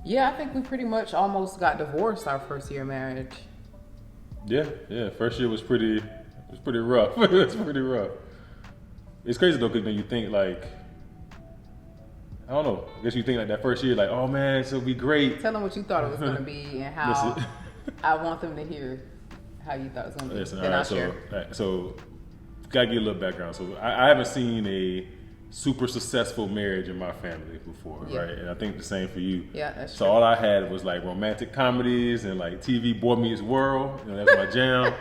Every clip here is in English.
Yeah, I think we pretty much almost got divorced our first year of marriage. Yeah. First year was pretty rough. It was pretty rough. It's crazy though, because then you think like, I don't know. I guess you think like that first year, like, oh man, this will be great. Tell them what you thought it was going to be and how Listen. I want them to hear how you thought it was going to be. Listen, Then all I'll right, share. so gotta get a little background. So I haven't seen a super successful marriage in my family before, Yeah. right? And I think the same for you. Yeah, that's So true. all I had was like romantic comedies and like TV Boy Meets World. You know, that's my jam.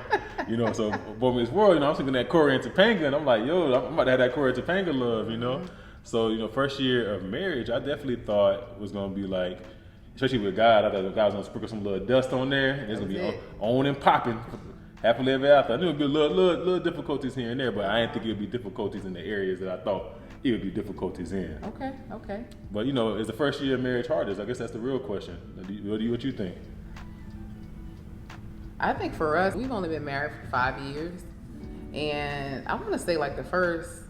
You know, so Boy Meets World. You know, I'm thinking that Corey and Topanga, and I'm like, yo, I'm about to have that Corey and Topanga love. You know, so you know, first year of marriage, I definitely thought was gonna be like, especially with God, I thought God was gonna sprinkle some little dust on there, and it's gonna be on and popping. Happily ever after. I knew it'd be little difficulties here and there, but I didn't think it'd be difficulties in the areas that I thought it would be difficulties in. Okay. But you know, is the first year of marriage hardest? I guess that's the real question. What you think? I think for us, we've only been married for 5 years. And I want to say like the first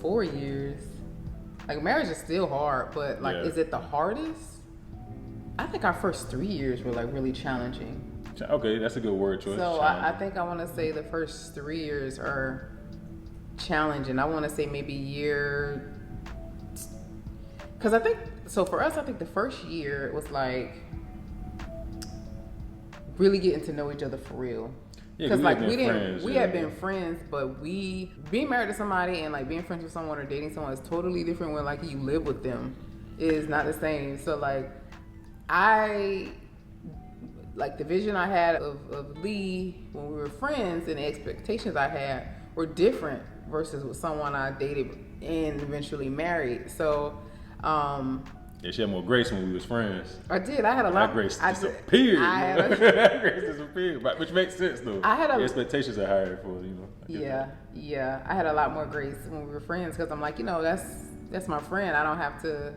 4 years, like marriage is still hard, but like, is it the hardest? I think our first 3 years were like really challenging. Okay, that's a good word choice. So I think I want to say the first 3 years are challenging. I want to say maybe year, because I think, so for us, I think the first year was like really getting to know each other for real. Because like we had been friends, but being married to somebody and like being friends with someone or dating someone is totally different when like you live with them is not the same. So like the vision I had of Lee when we were friends and the expectations I had were different versus with someone I dated and eventually married. So, yeah, she had more grace when we was friends. I did. I had a lot. That grace disappeared. That grace disappeared, which makes sense though. The expectations are higher for Yeah. I had a lot more grace when we were friends because I'm like, you know, that's my friend. I don't have to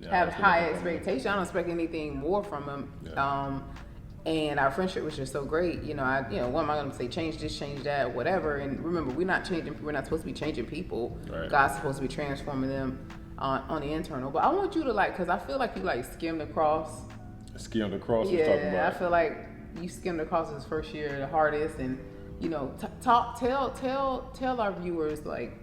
have high expectations. I don't expect anything more from him. Yeah. And our friendship was just so great. You know, what am I going to say? Change this, change that, whatever. And remember, we're not supposed to be changing people. Right. God's supposed to be transforming them on the internal. But I want you to because I feel like you skimmed across. Skimmed across? Yeah, what you're talking about? I feel like you skimmed across this first year the hardest. And, you know, tell our viewers like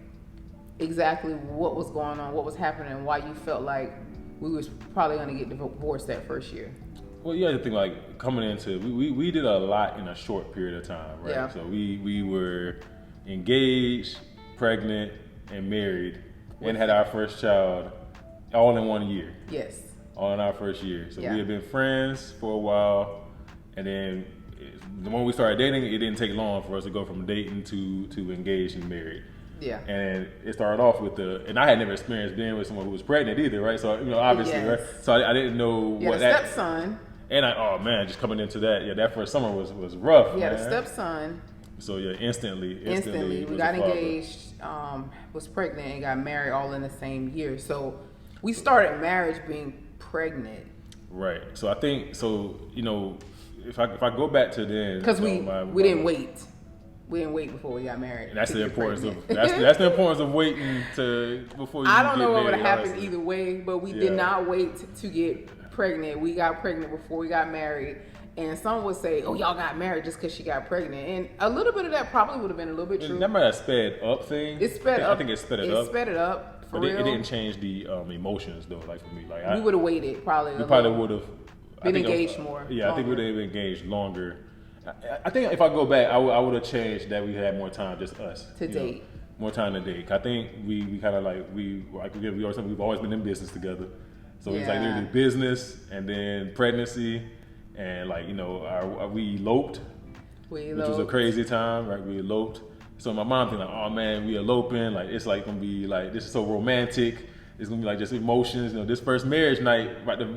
exactly what was going on, what was happening, and why you felt like we was probably going to get divorced that first year. Well, you have to think like coming into we did a lot in a short period of time, right? Yeah. So we were engaged, pregnant, and married, and had our first child all in 1 year. Yes. All in our first year. So we had been friends for a while, and then when we started dating, it didn't take long for us to go from dating to engaged and married. Yeah. And it started off with and I had never experienced being with someone who was pregnant either, right? So, you know, obviously, right? So I didn't know what that... stepson. And just coming into that, that first summer was rough. Yeah, the stepson. So instantly we got engaged, was pregnant, and got married all in the same year. So we started marriage being pregnant. Right. So I think you know, if I go back to then, because we didn't wait. We didn't wait before we got married. And that's the importance of that's the importance of waiting before you. I don't know what would have happened either way, but we did not wait to get pregnant. We got pregnant before we got married. And some would say, oh, y'all got married just because she got pregnant. And a little bit of that probably would have been a little bit true. That might have sped up things. It sped up. I think it sped it up. It sped it up, for real. It didn't change the emotions, though, like for me. Like we would have waited, probably. We probably would have been engaged more. Yeah, I think we would have been engaged longer. I think if I go back, I would have changed that we had more time, just us. To date. More time to date. I think we kind of we've always been in business together. So it's like literally business and then pregnancy. And we eloped, which was a crazy time, right? We eloped. So my mom thinking oh man, we eloping. Like it's like gonna be like this is so romantic. It's gonna be like just emotions. You know, this first marriage night,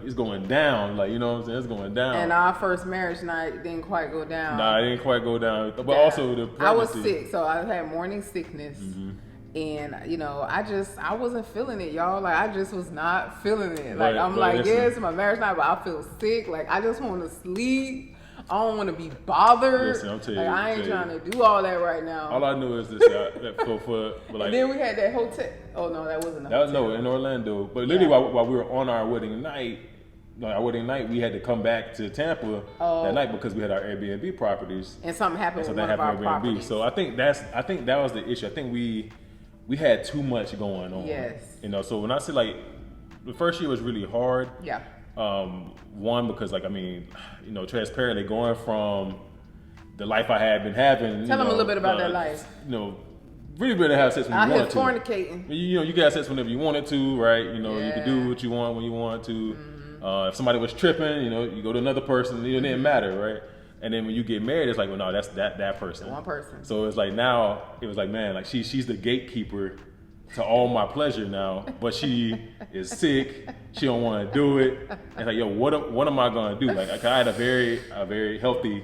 it's going down. Like you know what I'm saying? It's going down. And our first marriage night didn't quite go down. Nah, it didn't quite go down. But also the pregnancy. I was sick, so I had morning sickness. Mm-hmm. And you know, I wasn't feeling it, y'all. Like I just was not feeling it. Like I'm like, yes, my marriage night, but I feel sick. Like I just want to sleep. I don't want to be bothered. Listen, I'm telling you, I ain't trying to do all that right now. All I knew is this. And then we had that hotel. Oh no, that wasn't. That was in Orlando. But literally, while we were on our wedding night, our wedding night, we had to come back to Tampa that night because we had our Airbnb properties. And something happened with one of our properties. So I think that was the issue. I think we had too much going on. Yes. You know, so when I say like the first year was really hard. Yeah. One, because like, I mean, you know, transparently going from the life I had been having. Tell them a little bit about that life. You know, really better have sex when you want to. Fornicating. You know, you can have sex whenever you wanted to, right? You know, you can do what you want when you want to. If somebody was tripping, you know, you go to another person. It didn't matter, right? And then when you get married, it's like, well, no, that's that person. One person. So it's like now, it was like, man, like she's the gatekeeper to all my pleasure now, but she is sick. She don't want to do it. And like, yo, what am I gonna do? Like I had a very healthy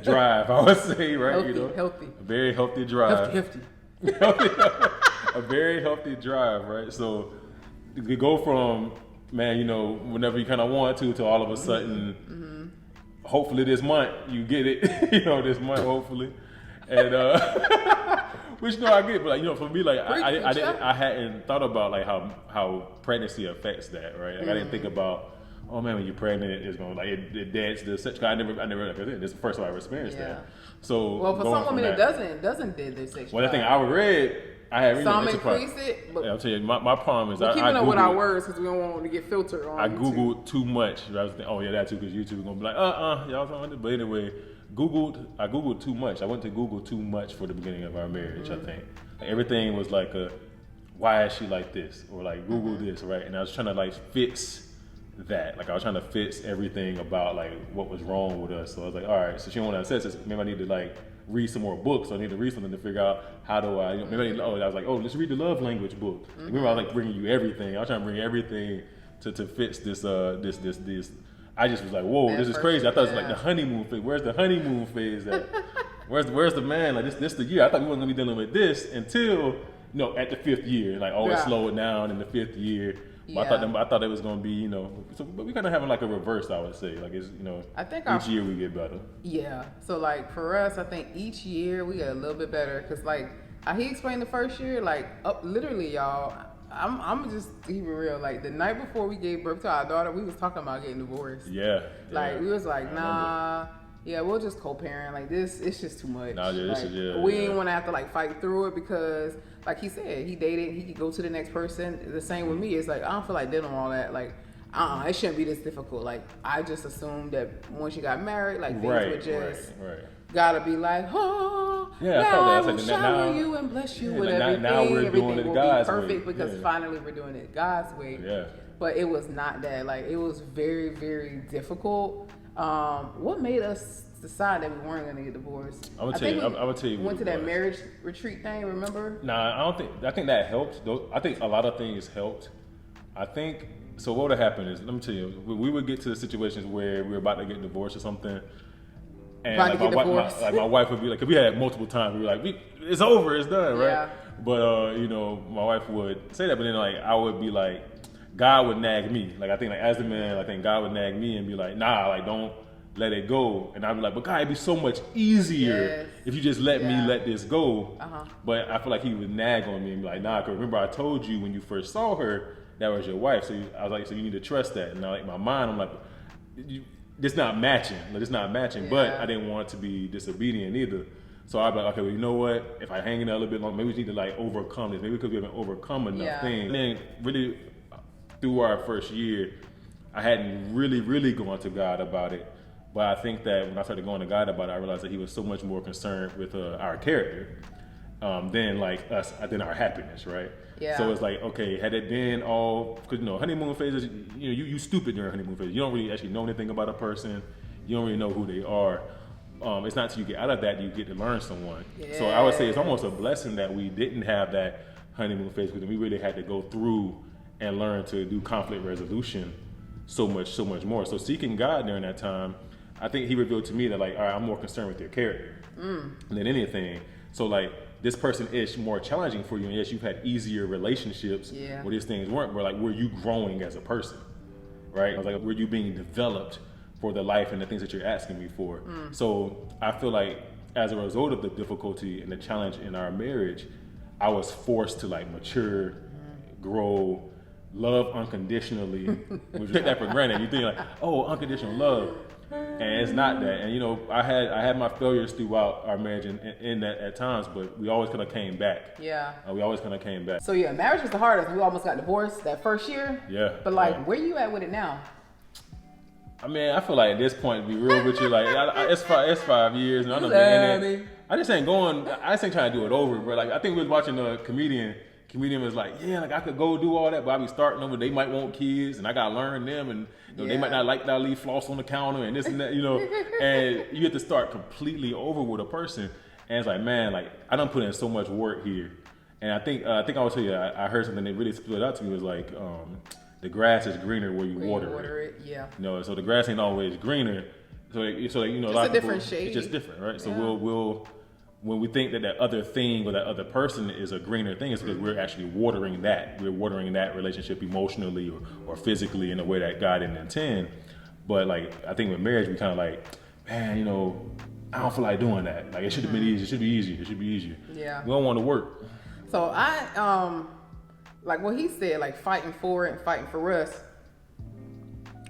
drive, I would say, right? Healthy. A very healthy drive. Healthy. A very healthy drive, right? So you go from, man, you know, whenever you kind of want to all of a sudden, hopefully this month you get it, you know, this month hopefully, and which no, I get, but like, you know, for me, like I hadn't thought about like how pregnancy affects that, right? Like I didn't think about, oh man, when you're pregnant, it's gonna like it deads the sex. I never this is the first time I ever experienced that. So well, for some women, it doesn't dead their sexuality. Well, the thing I read, I had really some increase it, but I'll tell you, my problem is we're keeping up with our words because we don't want to get filtered on. I Googled too much. I was thinking, oh yeah, that too, because YouTube is gonna be like, y'all talking about this. But anyway, I Googled too much. I went to Google too much for the beginning of our marriage. I think like, everything was like why is she like this, or like Google this, right? And I was trying to like fix that. Like I was trying to fix everything about like what was wrong with us. So I was like, all right, so she don't want to have sex. Maybe I need to like read some more books. So I need to read something to figure out how do I, you know, maybe I need, I was like, oh, let's read the love language book. Remember, I was like bringing you everything. I was trying to bring everything to fix this. I just was like, whoa, this is crazy. I thought it was like the honeymoon phase. Where's the honeymoon phase at? Where's the man? Like this the year. I thought we weren't gonna be dealing with this until, you know, at the 5th year. Like always slow it down in the 5th year. But I thought it was gonna be, you know, so, but we kind of having like a reverse, I would say. Like it's, you know, I think each year we get better. Yeah. So like for us, I think each year we get a little bit better because like he explained the first year, like literally, y'all. I'm just keep it real. Like the night before we gave birth to our daughter, we was talking about getting divorced. Yeah. Like we was like, nah. Yeah, we'll just co-parent. Like this, it's just too much. Nah, yeah, like, we didn't want to have to like fight through it because, like he said, he dated. He could go to the next person. The same with me. It's like I don't feel like dealing with all that. Like, it shouldn't be this difficult. Like I just assumed that once you got married, like things would just gotta be like, oh, yeah. Now I will shower you and bless you with everything. Now we're everything doing it will God's be perfect way. because finally we're doing it God's way. Yeah. But it was not that. Like it was very, very difficult. What made us decide that we weren't going to get divorced? I would tell you. We went to that marriage retreat thing. Remember? Nah, I think that helped. I think a lot of things helped. I think so. What would happen is, let me tell you, we would get to the situations where we were about to get divorced or something, and like my wife would be like, because we had it multiple times, we were like, it's over, it's done, right? Yeah. But you know, my wife would say that, but then like I would be like, God would nag me. Like I think like as the man, I think God would nag me and be like, nah, like don't let it go. And I'd be like, but God, it'd be so much easier if you just let me let this go. But I feel like he would nag on me and be like, nah, because remember I told you when you first saw her, that was your wife. So I was like, so you need to trust that. And like in my mind, I'm like, it's not matching. Like, it's not matching. But I didn't want to be disobedient either. So I'd be like, okay, well, you know what? If I hang in there a little bit longer, maybe we need to like overcome this. Maybe because we haven't overcome enough things. And then really through our first year, I hadn't really gone to God about it. But I think that when I started going to God about it, I realized that he was so much more concerned with our character than like us, than our happiness, right? Yeah. So it's like, okay, had it been all, because you know, honeymoon phases, you know, you stupid during honeymoon phases. You don't really actually know anything about a person. You don't really know who they are. It's not until you get out of that you get to learn someone. Yeah. So I would say it's almost a blessing that we didn't have that honeymoon phase, because we really had to go through and learn to do conflict resolution so much more. So seeking God during that time, I think he revealed to me that like, all right, I'm more concerned with your character than anything. So like, this person is more challenging for you, and yes, you've had easier relationships where these things weren't, but like, were you growing as a person, right? I was like, were you being developed for the life and the things that you're asking me for? So I feel like as a result of the difficulty and the challenge in our marriage, I was forced to like mature, grow, love unconditionally. We take that for granted. You think like, oh, unconditional love, and it's not that. And you know, I had my failures throughout our marriage in that at times, but we always kind of came back. Yeah. We always kind of came back. So yeah, marriage was the hardest. We almost got divorced that first year. Yeah. But like, where you at with it now? I mean, I feel like at this point, to be real with you, like it's 5 years, and I don't know. I just ain't going. I just ain't trying to do it over, bro. Like I think we was watching a comedian. Comedian was like, yeah, like I could go do all that, but I be starting over. They might want kids, and I gotta learn them, and you know, they might not like that I leave floss on the counter and this and that, you know. And you have to start completely over with a person, and it's like, man, like I done put in so much work here, and I think I will tell you, I heard something that really stood out to me was like, the grass is greener where you water it. Yeah. You know, so the grass ain't always greener. So you know, just a lot of different people, shade. It's just different, right? So Yeah. we'll when we think that other thing or that other person is a greener thing, it's because we're actually watering that. We're watering that relationship emotionally or physically in a way that God didn't intend. But like, I think with marriage, we kind of like, man, you know, I don't feel like doing that. Like, it should have been easy. It should be easier. It should be easier. Yeah. We don't want to work. So like what he said, like fighting for it and fighting for us.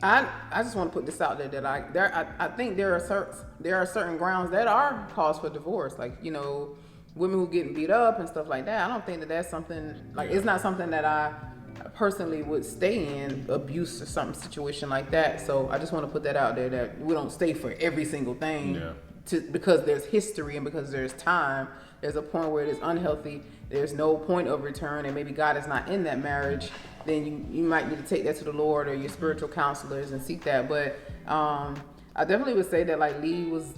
I just want to put this out there that I think there are certain grounds that are cause for divorce, like, you know, women who getting beat up and stuff like that. I don't think that that's something like, it's not something that I personally would stay in, abuse or something situation like that. So I just want to put that out there that we don't stay for every single thing. Yeah. Because there's history and because there's time. There's a point where it is unhealthy. There's no point of return, and maybe God is not in that marriage. Then you might need to take that to the Lord or your spiritual counselors and seek that. But I definitely would say that like Lee was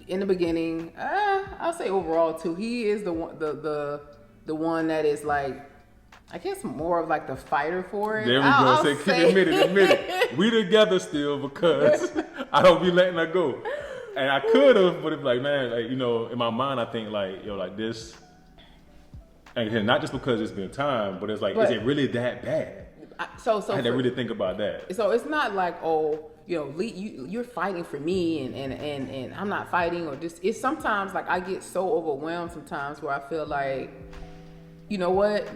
in the beginning. I'll say overall too. He is the one that is like, I guess more of like the fighter for it. There we go. Admit it. We together still because I don't be letting her go. And I could have, but it's like, man, like, you know, in my mind, I think like, yo, like this. And not just because it's been time, but it's like, is it really that bad? So I had to really think about that. So it's not like, oh, you know, Lee, you're fighting for me and I'm not fighting, or just, it's sometimes like I get so overwhelmed sometimes where I feel like, you know what,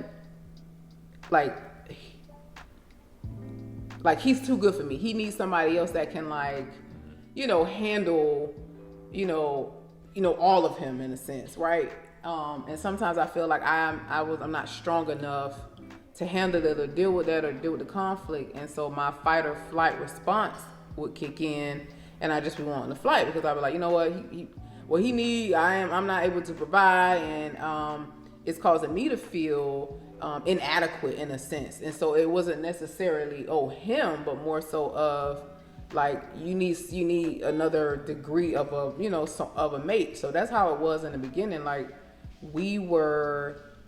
like he's too good for me. He needs somebody else that can like, you know, handle, you know, all of him in a sense, right? And sometimes I feel like I'm not strong enough to handle it or deal with that or deal with the conflict, and so my fight or flight response would kick in, and I just be wanting to fight because I be like, you know what, he need, I'm not able to provide, and it's causing me to feel inadequate in a sense, and so it wasn't necessarily him, but more so of like you need another degree of a mate. So that's how it was in the beginning. Like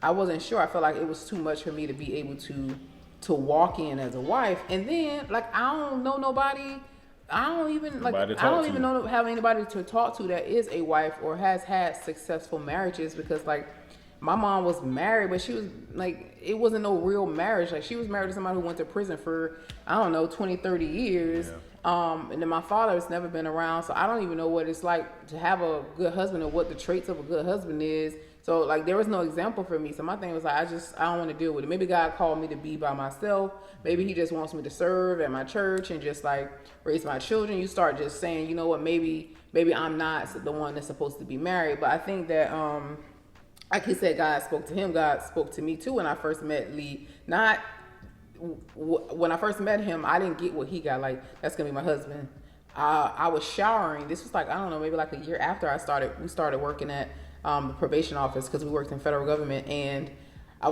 I wasn't sure. I felt like it was too much for me to be able to walk in as a wife. And then like I don't know nobody. I don't even have anybody to talk to that is a wife or has had successful marriages, because like my mom was married, but she was like, it wasn't no real marriage. Like she was married to somebody who went to prison for, I don't know, 20, 30 years. Yeah. And then my father has never been around, so I don't even know what it's like to have a good husband or what the traits of a good husband is. So like there was no example for me. So my thing was like, I don't want to deal with it. Maybe God called me to be by myself. Maybe he just wants me to serve at my church and just like raise my children. You start just saying, you know what, maybe I'm not the one that's supposed to be married. But I think that like he said, God spoke to him. God spoke to me too when I first met Lee. When I first met him, I didn't get what he got. Like, that's gonna be my husband. I was showering. This was like, I don't know, maybe like a year after we started working at the probation office, because we worked in federal government. And I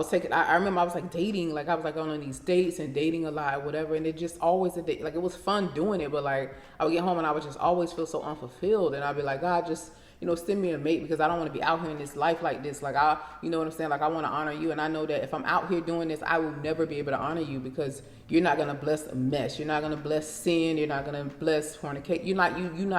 remember I was like dating, like I was like going on these dates and dating a lot or whatever. And it just always like it was fun doing it, but like I would get home and I would just always feel so unfulfilled. And I'd be like, God, just, send me a mate, because I don't want to be out here in this life like this. Like you know what I'm saying? Like I want to honor you. And I know that if I'm out here doing this, I will never be able to honor you, because you're not going to bless a mess. You're not going to bless sin. You're not going to bless fornication. You're not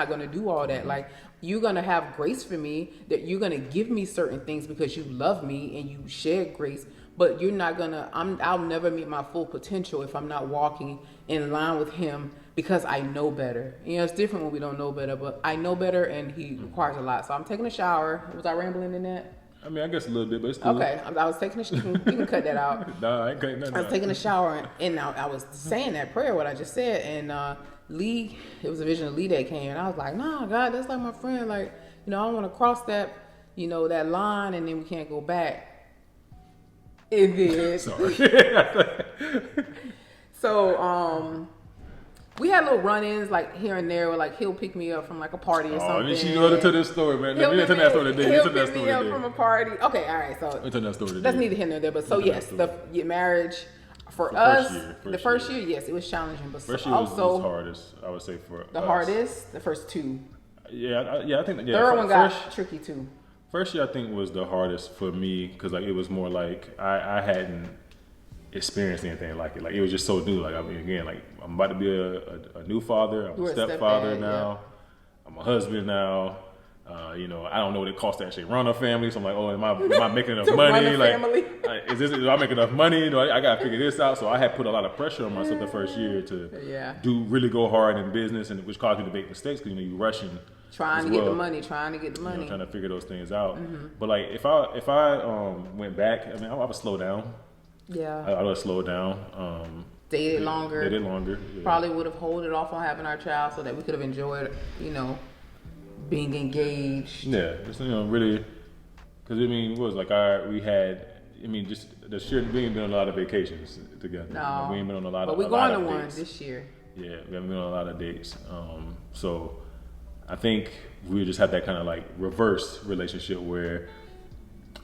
going to do all that. Like you're going to have grace for me, that you're going to give me certain things because you love me and you share grace, but you're not going to, I'll never meet my full potential if I'm not walking in line with him, because I know better. It's different when we don't know better, but I know better and he requires a lot. So I'm taking a shower. Was I rambling in that? I mean, I guess a little bit, but it's cool. Okay, I was taking a you can cut that out. Nah, I ain't cutting nothing I was out. taking a shower and I was saying that prayer, what I just said, and Lee, it was a vision of Lee that came, and I was like, nah, God, that's like my friend, like, I don't want to cross that, that line, and then we can't go back. And then, Sorry. so, we had little run-ins like here and there, where like he'll pick me up from like a party or something. Oh, she know to this story, man. We didn't tell that story today. He'll pick me up from a party. Okay, all right. So we tell that story today. That's neither here nor there. But so yes, your marriage for us, the first year, yes, it was challenging. But first year also was hardest, I would say, for the us. Hardest. The first two. Yeah, I think. Yeah, third one got tricky too. First year, I think, was the hardest for me because like it was more like I hadn't experienced anything like it. Like it was just so new. Like I mean, again, like I'm about to be a new father. I'm a stepfather now. Yeah. I'm a husband now. I don't know what it costs to actually run a family. So I'm like, oh, am I making enough money? Like, do I make enough money? I got to figure this out. So I had put a lot of pressure on myself the first year to really go hard in business, and which caused me to make mistakes because you're rushing. Trying to get the money. Trying to figure those things out. Mm-hmm. But like if I went back, I mean, I would slow down. Yeah. I would slow down. Dated longer. Yeah. Probably would have held it off on having our child so that we could have enjoyed, being engaged. Yeah, just really, because I mean, it was like we had. I mean, just we ain't been on a lot of vacations together. No, we ain't been on a lot but of. But we're going to one dates this year. Yeah, we haven't been on a lot of dates. So I think we just have that kind of like reverse relationship where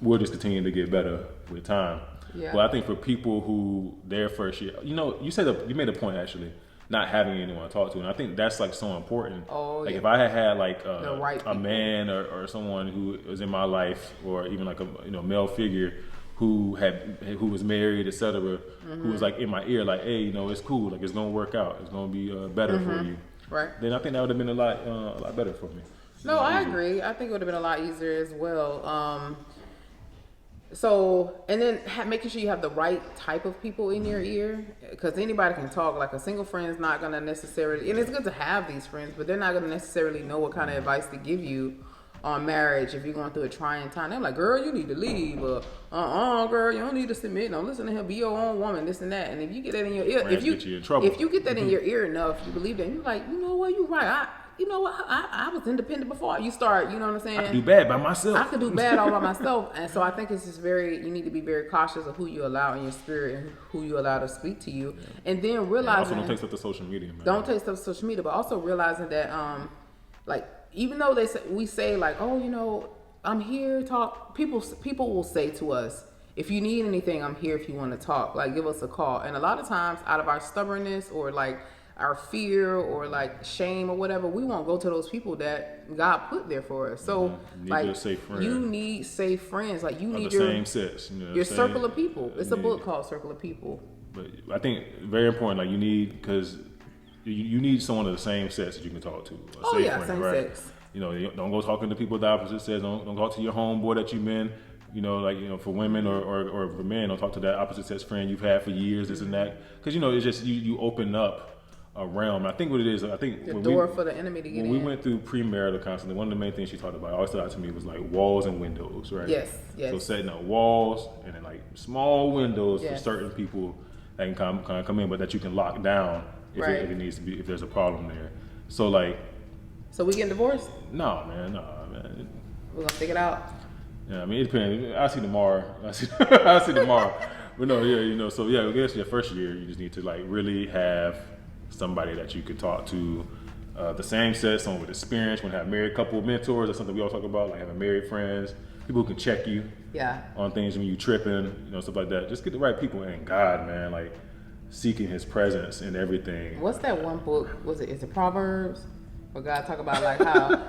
we'll just continue to get better with time. Yeah. But I think for people who their first year, you you made a point actually, not having anyone to talk to, and I think that's like so important. Oh, like yeah. if I had like right a man or someone who was in my life, or even like a male figure who was married, etc., mm-hmm. who was like in my ear, like, hey, it's cool, like it's gonna work out, it's gonna be better mm-hmm. for you. Right. Then I think that would have been a lot better for me. No, I agree. I think it would have been a lot easier as well. So, and then making sure you have the right type of people in your ear, because anybody can talk. Like a single friend is not going to necessarily, and it's good to have these friends, but they're not going to necessarily know what kind of advice to give you on marriage if you're going through a trying time. They're like, girl, you need to leave, or girl, you don't need to submit. Don't listen to him. Be your own woman. This and that. And if you get that in your ear, if you get that in your ear enough, you believe that. You're like, you know what? You're right. I was independent before. You start, you know what I'm saying? I could do bad by myself. I could do bad all by myself. And so I think it's just you need to be very cautious of who you allow in your spirit and who you allow to speak to you. Yeah. And then realizing. Also don't take stuff to social media, man. Don't take stuff to social media, but also realizing that, even though we say like, oh, I'm here, talk. People will say to us, if you need anything, I'm here if you want to talk. Like, give us a call. And a lot of times out of our stubbornness or like our fear or like shame or whatever, we won't go to those people that God put there for us. So you need safe friends. Like you need your same sex, your circle of people. It's a book called Circle of People. But I think very important. Like you need, because you need someone of the same sex that you can talk to. Same sex. Don't go talking to people of the opposite sex. Don't talk to your homeboy that you've been. For women or for men, don't talk to that opposite sex friend you've had for years. This and that, because it's just you open up a realm. I think what it is, the door for the enemy to get in. When we went through premarital counseling, one of the main things she talked about, always stood out to me, was like walls and windows, right? Yes. So setting up walls and then like small windows for certain people that can come in, but that you can lock down if it needs to be, if there's a problem there. So we getting divorced? No, man. We're gonna stick it out. Yeah, I mean it depends. I'll see tomorrow. I'll see tomorrow. But no, yeah, so yeah, I guess your first year you just need to like really have somebody that you can talk to, the same sex, someone with experience. When have married couple mentors, that's something we all talk about, like having married friends, people who can check you on things when you tripping, stuff like that. Just get the right people, and God, man, like seeking His presence in everything. What's that one book? Is it Proverbs? Where God talk about like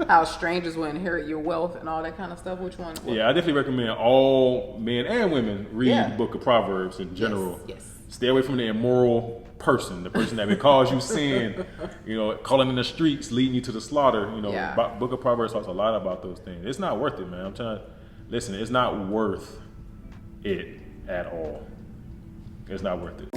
how strangers will inherit your wealth and all that kind of stuff. Which one? Yeah, I definitely recommend all men and women read the book of Proverbs in general. Yes. Stay away from the immoral person, the person that may cause you sin, calling in the streets, leading you to the slaughter. Book of Proverbs talks a lot about those things. It's not worth it, man. I'm trying to listen. It's not worth it at all. It's not worth it.